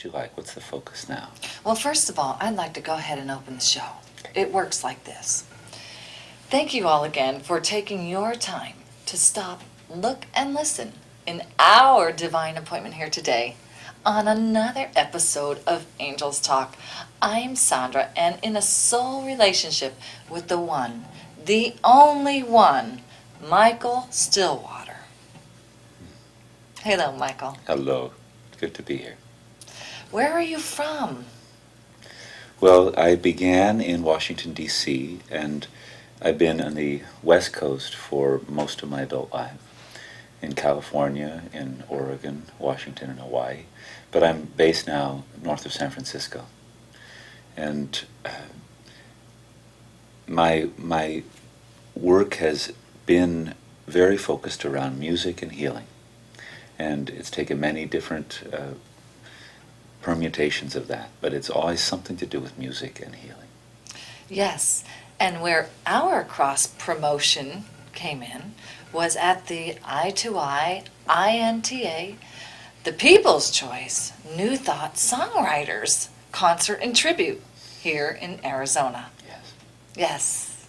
would you like? What's the focus now? Well, first of all, I'd like to go ahead and open the show. It works like this. Thank you all again for taking your time to stop, look, and listen in our divine appointment here today on another episode of Angels Talk. I'm Sandra, and in a soul relationship with the one, the only one, Michael Stillwater. Hello, Michael. Hello. Good to be here. Where are you from? Well, I began in Washington, D.C., and I've been on the West Coast for most of my adult life, in California, in Oregon, Washington, and Hawaii. But I'm based now north of San Francisco. And my work has been very focused around music and healing. And it's taken many different permutations of that, but it's always something to do with music and healing. Yes, and where our cross-promotion came in was at the I2I, INTA, the People's Choice New Thought Songwriters Concert and Tribute here in Arizona. Yes. Yes.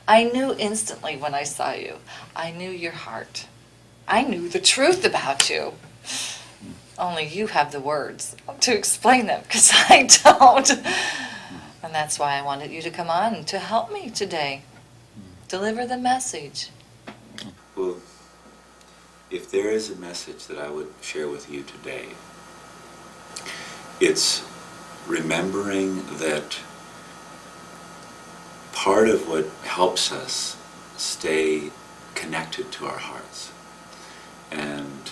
I knew instantly when I saw you. I knew your heart. I knew the truth about you. Only you have the words to explain them, because I don't. And that's why I wanted you to come on to help me today. Deliver the message. Well, if there is a message that I would share with you today, it's remembering that part of what helps us stay connected to our hearts and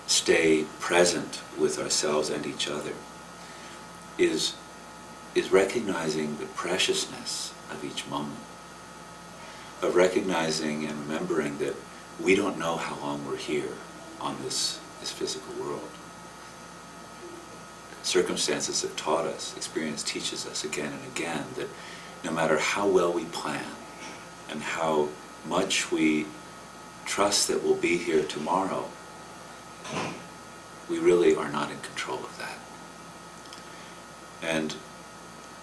stay present with ourselves and each other is recognizing the preciousness of each moment, of recognizing and remembering that we don't know how long we're here on this physical world. Circumstances have taught us, experience teaches us again and again that no matter how well we plan and how much we trust that we'll be here tomorrow, we really are not in control of that. And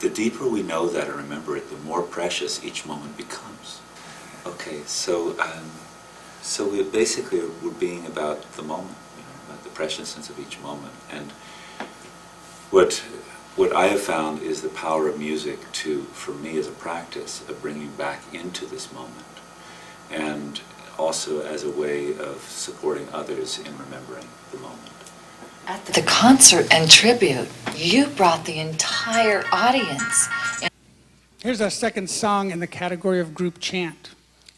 the deeper we know that and remember it, the more precious each moment becomes. Okay, so we basically we're being about the moment, about the preciousness of each moment. And what I have found is the power of music for me as a practice of bringing back into this moment, and also as a way of supporting others in remembering the moment. At the concert and tribute, you brought the entire audience. Here's our second song in the category of group chant.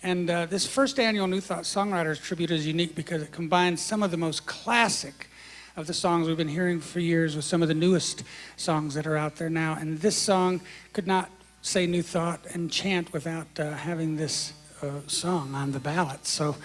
And this first annual New Thought Songwriters Tribute is unique because it combines some of the most classic of the songs we've been hearing for years with some of the newest songs that are out there now. And this song could not say New Thought and chant without having this song on the ballot. So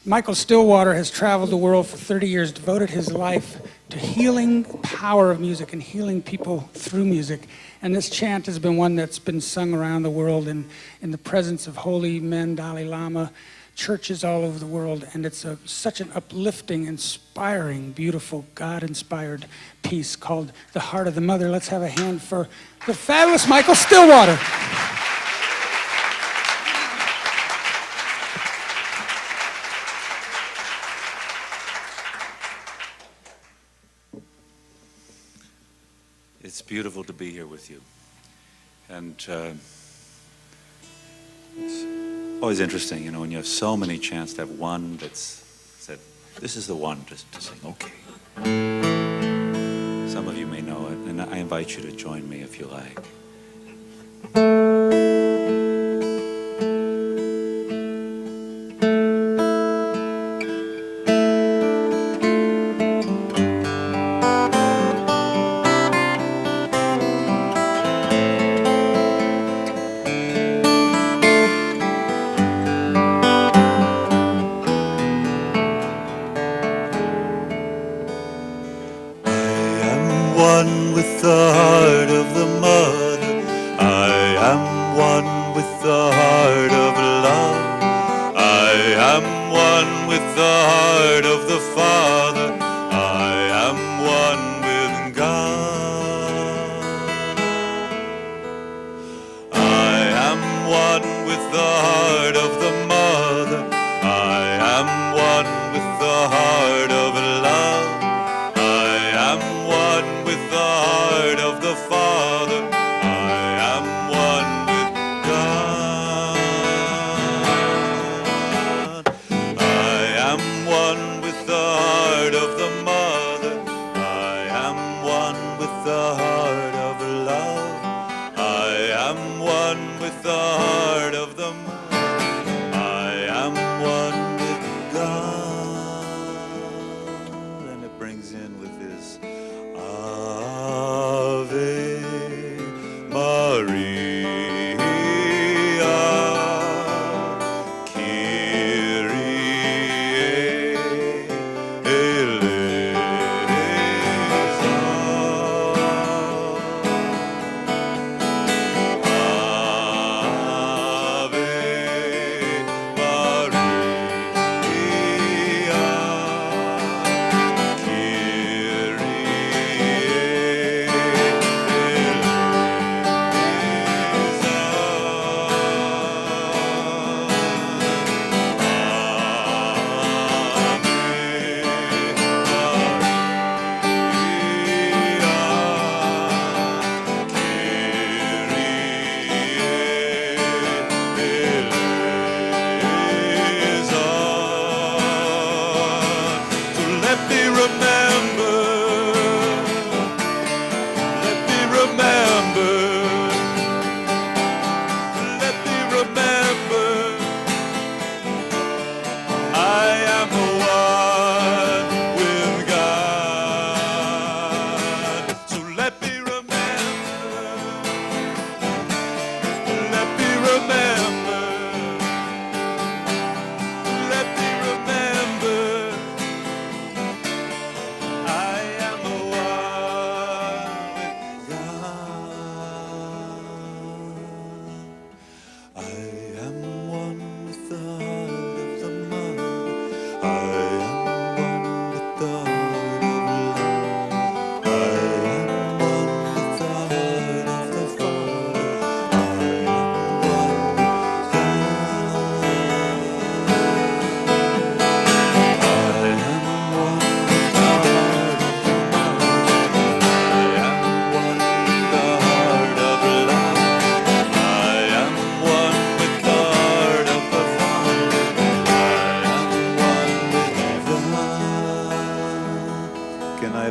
Michael Stillwater has traveled the world for 30 years, devoted his life to healing power of music and healing people through music. And this chant has been one that's been sung around the world in the presence of holy men, Dalai Lama, churches all over the world. And it's such an uplifting, inspiring, beautiful, God-inspired piece called The Heart of the Mother. Let's have a hand for the fabulous Michael Stillwater. It's beautiful to be here with you. And it's always interesting, when you have so many chants to have one that's said, this is the one to sing, okay. Some of you may know it, and I invite you to join me if you like. One with the heart of the mother, I am one with the heart of love, I am one with the heart of the father, I am one with the heart of the mother. I am one with the heart of love. I am one with the heart of the Father. I am one with God. I am one with the heart of the mother. I am one with the heart of love. I am one with the heart of the mother. I am one with God. And it brings in with this Ave Maria, Kyrie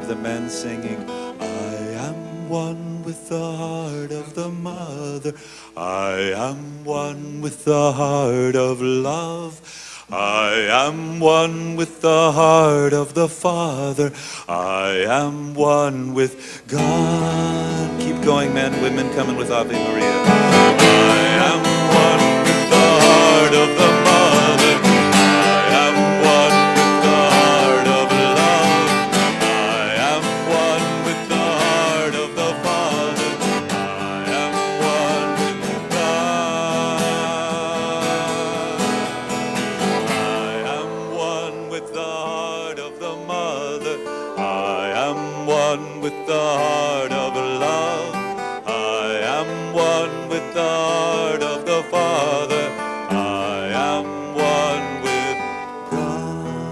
the men singing, I am one with the heart of the mother. I am one with the heart of love. I am one with the heart of the Father. I am one with God. Keep going, men, women, coming with Ave Maria. I am one with the heart of the mother. I am one with the heart of love. I am one with the heart of the Father. I am one with God. I am one with the heart of the mother. I am one with the heart of love. I am one with the heart of the Father. I am one with God.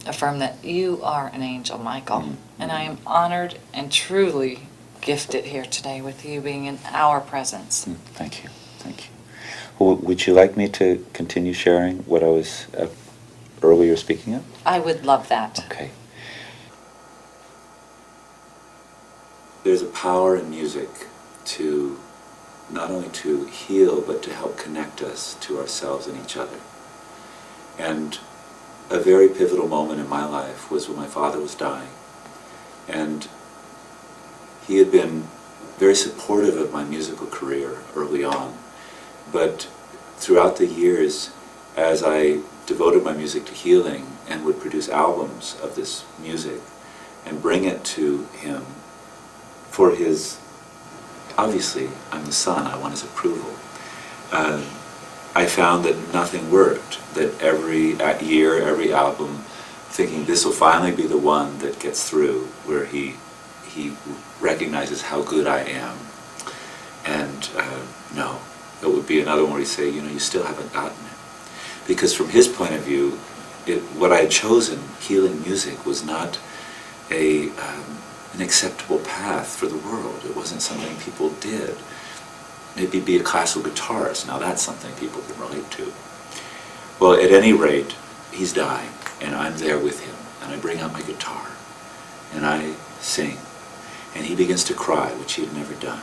Affirm that you are an angel, Michael, and I am honored and truly gifted here today with you being in our presence. Thank you. Thank you. Well, would you like me to continue sharing what I was earlier speaking of? I would love that. Okay. There's a power in music to not only to heal, but to help connect us to ourselves and each other. And a very pivotal moment in my life was when my father was dying. And he had been very supportive of my musical career early on. But throughout the years, as I devoted my music to healing and would produce albums of this music and bring it to him for his, obviously, I'm the son, I want his approval. I found that nothing worked, that every year, every album, thinking this will finally be the one that gets through, where he recognizes how good I am. And no, it would be another one where he'd say, you still haven't gotten it. Because from his point of view, what I had chosen, healing music, was not an acceptable path for the world. It wasn't something people did. Maybe be a classical guitarist. Now that's something people can relate to. Well, at any rate, he's dying, and I'm there with him, and I bring out my guitar, and I sing, and he begins to cry, which he had never done.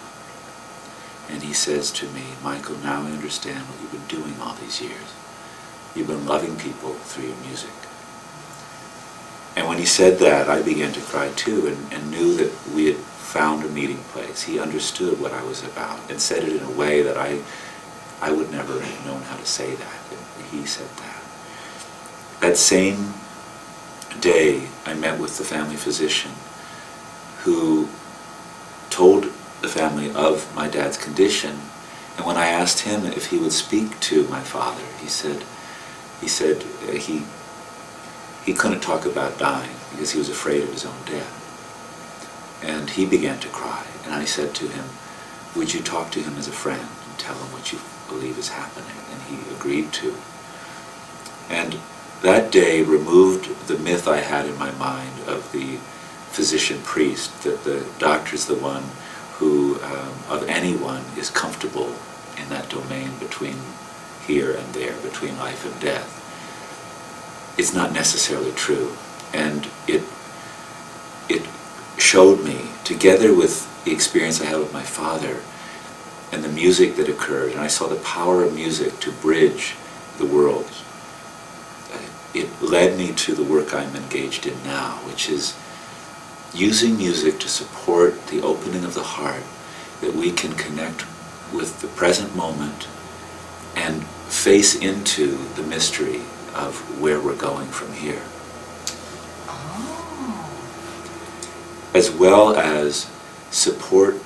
And he says to me, "Michael, now I understand what you've been doing all these years. You've been loving people through your music." And when he said that, I began to cry too, and knew that we had found a meeting place. He understood what I was about and said it in a way that I would never have known how to say that. He said that. That same day, I met with the family physician who told the family of my dad's condition. And when I asked him if he would speak to my father, he said he couldn't talk about dying because he was afraid of his own death. And he began to cry, and I said to him, "Would you talk to him as a friend and tell him what you believe is happening?" And he agreed to. And that day removed the myth I had in my mind of the physician priest, that the doctor's the one who, of anyone, is comfortable in that domain between here and there, between life and death. It's not necessarily true. And it showed me, together with the experience I had with my father and the music that occurred, and I saw the power of music to bridge the world. It led me to the work I'm engaged in now, which is using music to support the opening of the heart, that we can connect with the present moment and face into the mystery of where we're going from here. As well as support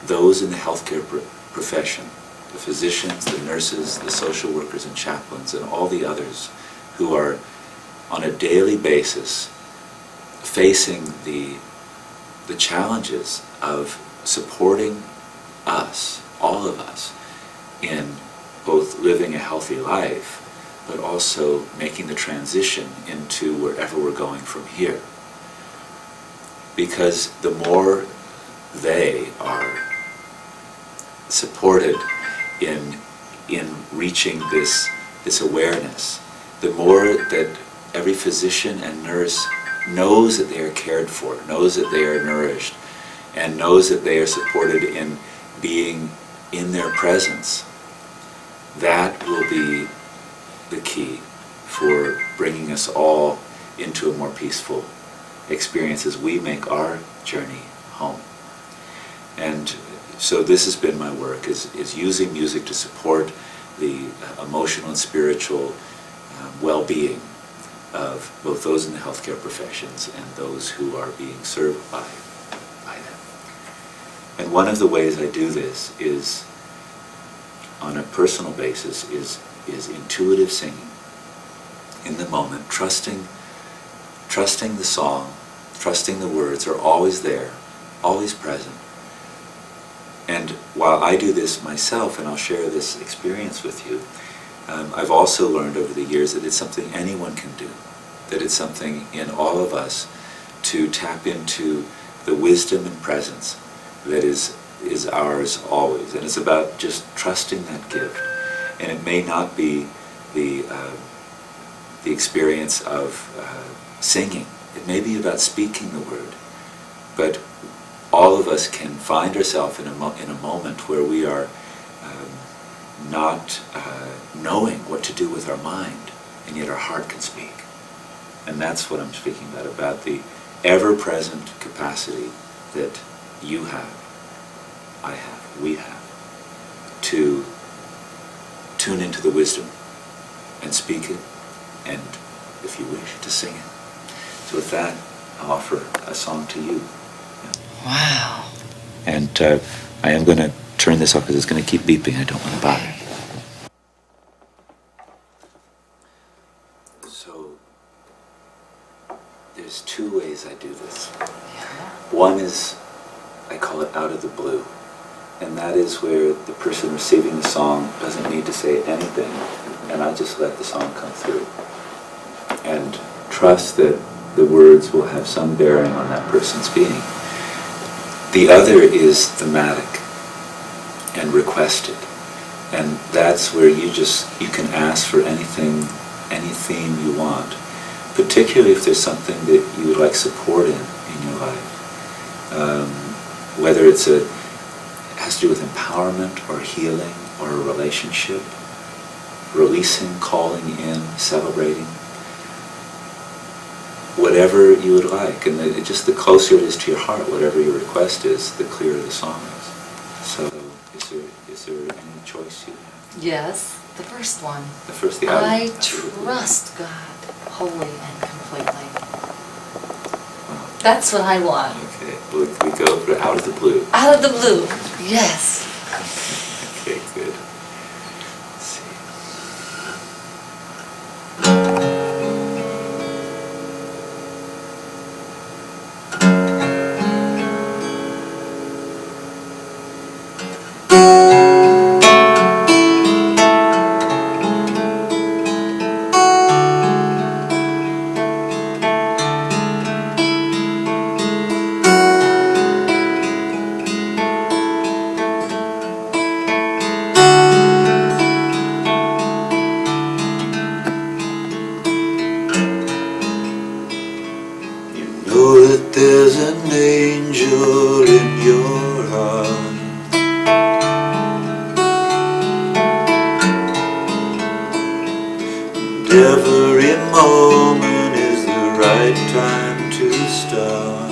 those in the healthcare profession, the physicians, the nurses, the social workers and chaplains, and all the others who are on a daily basis facing the challenges of supporting us, all of us, in both living a healthy life, but also making the transition into wherever we're going from here. Because the more they are supported in reaching this awareness, the more that every physician and nurse knows that they are cared for, knows that they are nourished, and knows that they are supported in being in their presence, that will be the key for bringing us all into a more peaceful experience as we make our journey home. And so this has been my work, is using music to support the emotional and spiritual well-being of both those in the healthcare professions and those who are being served by them. And one of the ways I do this is, on a personal basis, is intuitive singing in the moment, trusting the song, trusting the words are always there, always present. And while I do this myself, and I'll share this experience with you, I've also learned over the years that it's something anyone can do, that it's something in all of us to tap into the wisdom and presence that is ours always. And it's about just trusting that gift. And it may not be the experience of singing. It may be about speaking the word. But all of us can find ourselves in a moment where we are not knowing what to do with our mind, and yet our heart can speak. And that's what I'm speaking about the ever-present capacity that you have, I have, we have, to tune into the wisdom and speak it, and, if you wish, to sing it. So with that, I'll offer a song to you. Wow. And I am going to turn this off because it's going to keep beeping. I don't want to bother. there's two ways I do this. One is, I call it out of the blue. And that is where the person receiving the song doesn't need to say anything, and I just let the song come through. And trust that the words will have some bearing on that person's being. The other is thematic and requested. And that's where you can ask for anything, any theme you want, particularly if there's something that you would like support in your life. Whether it has to do with empowerment or healing or a relationship, releasing, calling in, celebrating, whatever you would like. And just the closer it is to your heart, whatever your request is, the clearer the song is. So is there any choice you have? Yes, the first one. The first, the I out. trust God wholly and completely. Wow. That's what I want. Okay, we go for out of the blue. Out of the blue, yes. Okay, good. Let's see. Know that there's an angel in your heart. And every moment is the right time to start,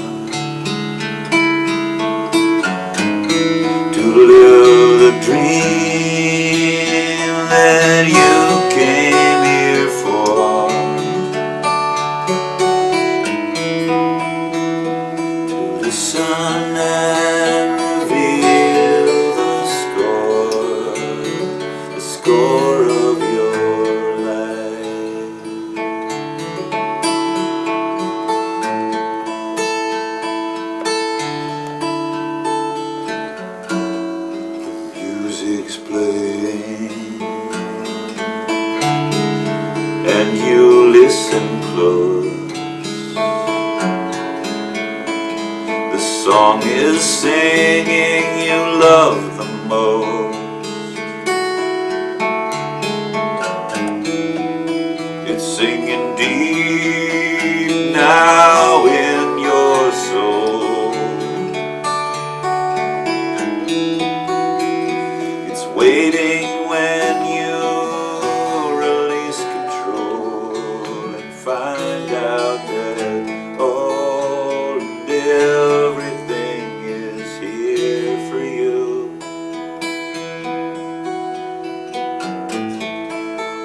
to live the dream that you came here for. Sun and reveal the score of your life. The music's playing and you listen close. The song is singing you love the most. It's singing deep now in your soul. It's waiting when you release control and find out that all and everything is here for you.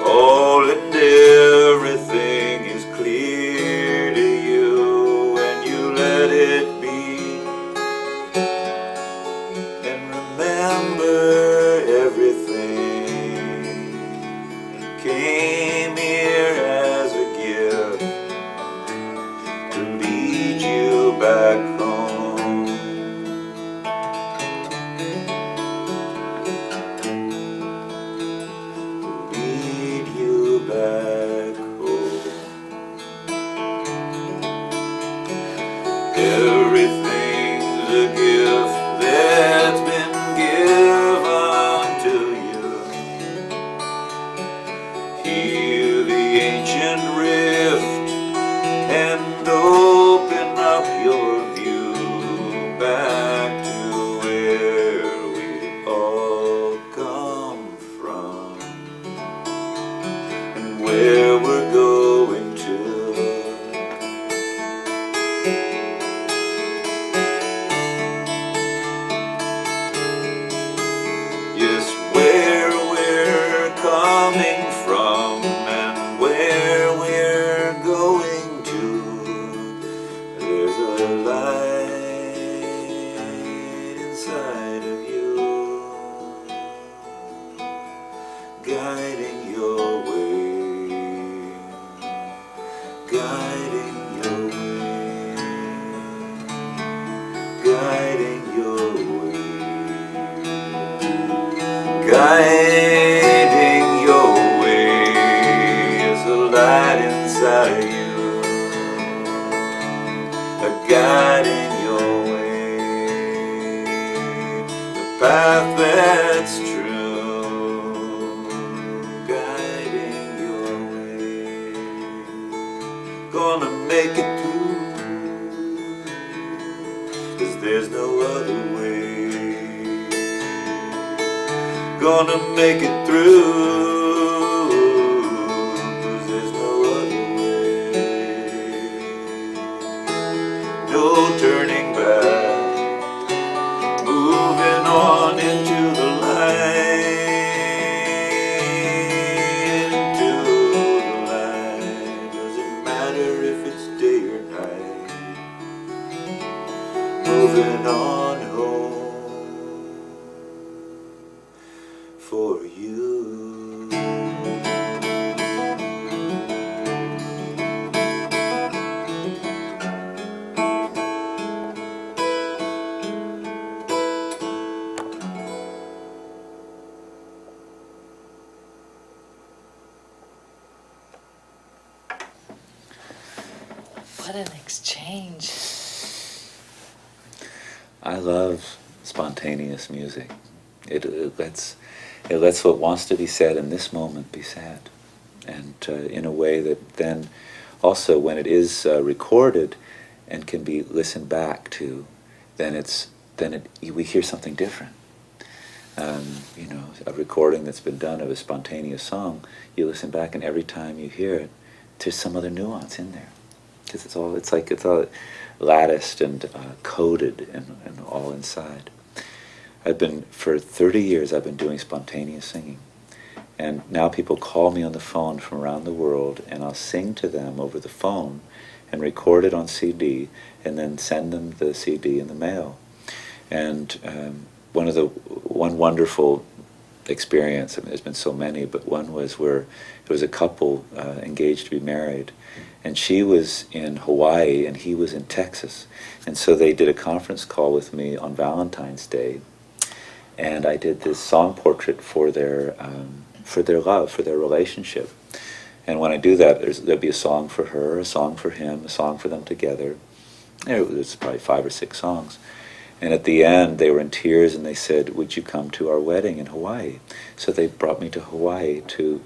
All and everything is clear to you when you let it be. And remember, everything came here as a gift to lead you back home. To lead you back home. Everything's a gift that's been given to you. Heal the ancient rift and open up your view back to where we all come from and where we're going to. Yes, where we're coming from and where we're going to. There's a light inside of you, guiding your way, guiding your way. guiding your way, the path that's true, guiding your way. Gonna make it through, 'cause there's no other way. Gonna make it through, no turning back, moving on into the light, into the light. Doesn't matter if it's day or night, moving on home for you. What an exchange. I love spontaneous music. It lets what wants to be said in this moment be said, and in a way that then also, when it is recorded and can be listened back to, we hear something different. You know, a recording that's been done of a spontaneous song, you listen back, and every time you hear it, there's some other nuance in there, because it's all latticed and coded and all inside. For 30 years, I've been doing spontaneous singing. And now people call me on the phone from around the world, and I'll sing to them over the phone and record it on CD, and then send them the CD in the mail. And one wonderful experience, I mean, there's been so many, but one was where there was a couple engaged to be married, and she was in Hawaii and he was in Texas. And so they did a conference call with me on Valentine's Day, and I did this song portrait for their love, for their relationship. And when I do that, there'll be a song for her, a song for him, a song for them together. It was probably 5 or 6 songs. And at the end, they were in tears, and they said, "Would you come to our wedding in Hawaii?" So they brought me to Hawaii to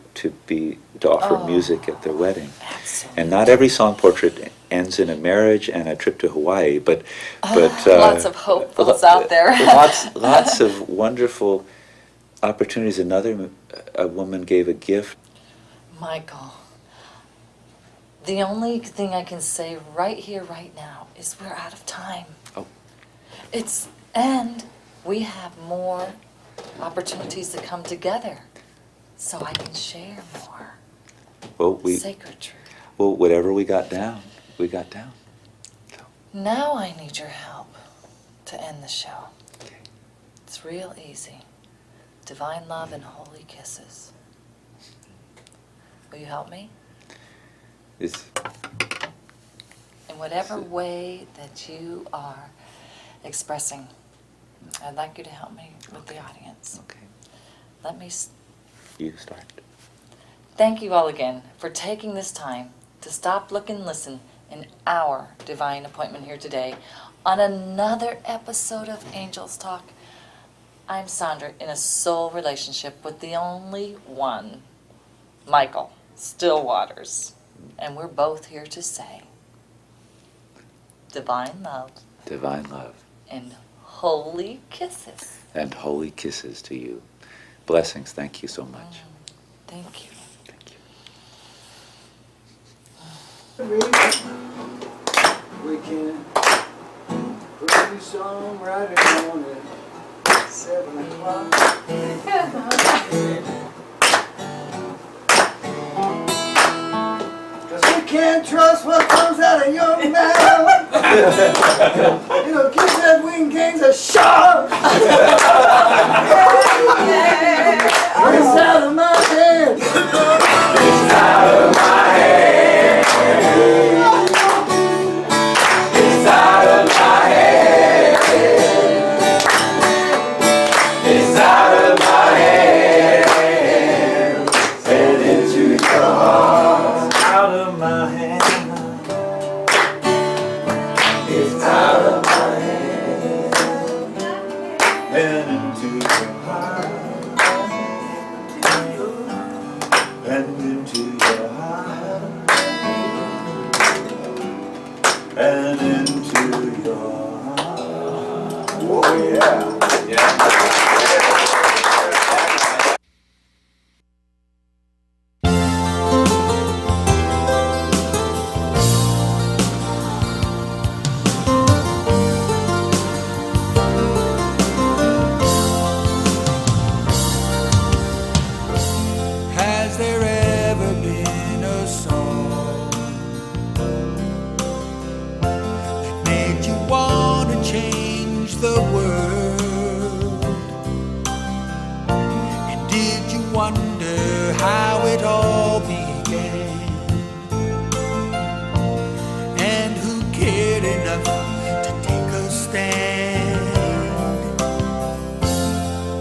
offer music at their wedding. Absolutely. And not every song portrait ends in a marriage and a trip to Hawaii, but lots of hopefuls out there. lots of wonderful opportunities. A woman gave a gift. Michael, the only thing I can say right here, right now, is we're out of time. Oh. And we have more opportunities to come together, so I can share more sacred truth. Well, whatever we got down, we got down. So. Now I need your help to end the show. Okay. It's real easy. Divine love and holy kisses. Will you help me? In whatever way that you are expressing, I'd like you to help me with the audience. Okay. Let me You start. thank you all again for taking this time to stop, look, and listen in our divine appointment here today on another episode of Angels Talk. I'm Sandra, in a soul relationship with the only one, Michael Stillwaters. And we're both here to say divine love. Divine love. And holy kisses. And holy kisses to you. Blessings. Thank you so much. Thank you. Thank you. We can put a songwriter on at 7 o'clock. Cause we can't trust what comes out of your mouth. It'll give that wing kings a shot. It's out of my head. It's out of my head. It's out of my head. It's out of my head. And into your heart. Out of my hand. and into your heart. Oh yeah. Has there ever been a song that made you want to change the world? And did you wonder how it all began? And who cared enough to take a stand?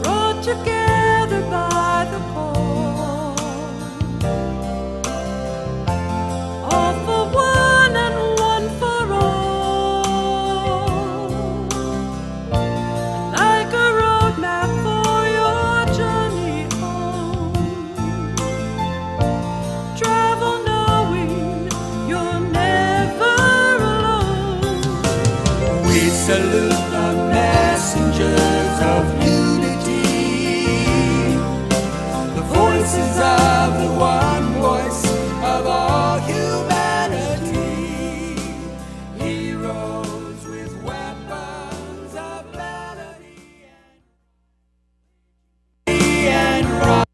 Brought together by the call, all for one and one for all, like a roadmap for your journey home. Travel knowing you're never alone. We salute the messengers of unity, the voices of the one voice of all humanity, heroes with weapons of melody and rock.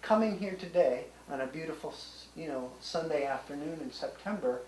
Coming here today on a beautiful, Sunday afternoon in September